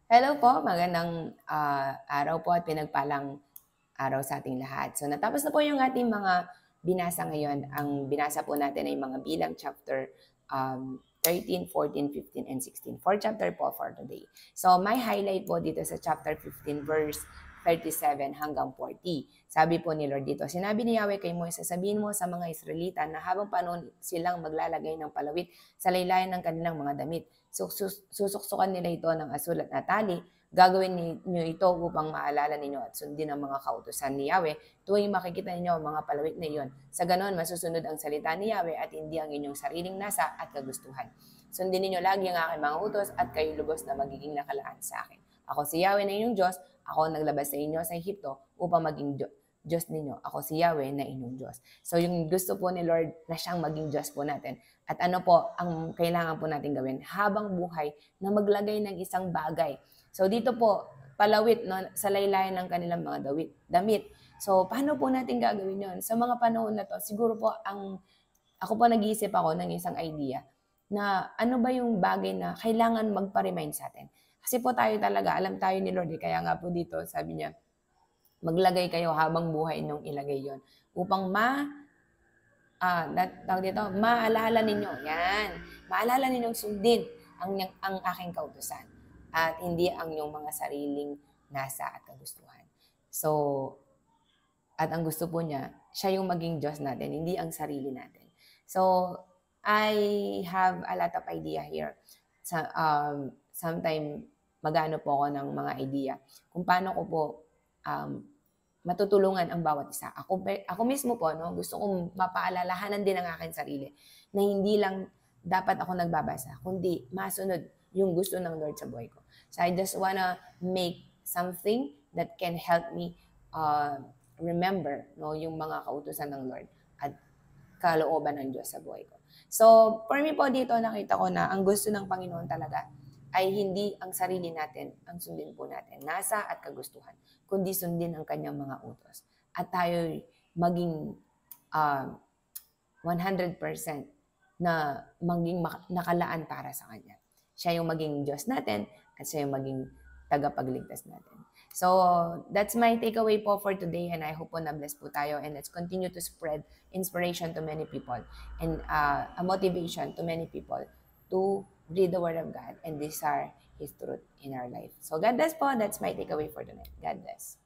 Hello po, magandang araw po at pinagpalang araw sa ating lahat. So natapos na po yung ating mga binasa ngayon. Ang binasa po natin ay mga bilang chapter 13, 14, 15, and 16. Four chapter po for today. So my highlight po dito sa chapter 15 verse 37 hanggang 40. Sabi po ni Lord dito, sinabi ni Yahweh kay Moises, sabihin mo sa mga Israelita na habang panahon silang maglalagay ng palawit sa laylayan ng kanilang mga damit. Susuksukan nila ito ng asul at natali. Gagawin niyo ito upang maalala ninyo at sundin ang mga kautusan ni Yahweh tuwing makikita ninyo ang mga palawit na iyon. Sa ganon, masusunod ang salita ni Yahweh at hindi ang inyong sariling nasa at kagustuhan. Sundin ninyo lagi ang aking mga utos at kayo lubos na magiging nakalaan sa akin. Ako si Yahweh na inyong Diyos, ako ang naglabas sa inyo sa Ehipto upang maging Diyos ninyo. Ako si Yahweh na inyong Diyos. So yung gusto po ni Lord na siyang maging Diyos po natin. At ano po ang kailangan po natin gawin habang buhay na maglagay ng isang bagay. So dito po, palawit no, sa laylayan ng kanilang mga damit. So paano po natin gagawin yon? Sa mga panahon na to, siguro po ako po nag-iisip ako ng isang idea na ano ba yung bagay na kailangan magpa-remind sa atin. Kasi po tayo talaga, alam tayo ni Lord, kaya nga po dito, sabi niya, maglagay kayo habang buhay nung ilagay yon upang tawag dito, maalala ninyo, yan, maalala ninyong sundin ang aking kautusan at hindi ang inyong mga sariling nasa at kagustuhan. So, at ang gusto po niya, siya yung maging Diyos natin, hindi ang sarili natin. So, I have a lot of idea here. Sometime, magano po ako ng mga idea kung paano ko po matutulungan ang bawat isa. Ako mismo po, no, gusto kong mapaalalahanan din ang aking sarili na hindi lang dapat ako nagbabasa, kundi masunod yung gusto ng Lord sa buhay ko. So I just wanna make something that can help me remember no, yung mga kautusan ng Lord at kalooban ng Diyos sa buhay ko. So, for me po dito, nakita ko na ang gusto ng Panginoon talaga ay hindi ang sarili natin ang sundin po natin, nasa at kagustuhan, kundi sundin ang kanyang mga utos. At tayo maging 100% na maging nakalaan para sa Kanya. Siya yung maging Diyos natin at siya yung maging tagapagligtas natin. So, that's my takeaway po for today and I hope po na-bless po tayo and let's continue to spread inspiration to many people and a motivation to many people to read the Word of God and desire His truth in our life. So, God bless po. That's my takeaway for tonight. God bless.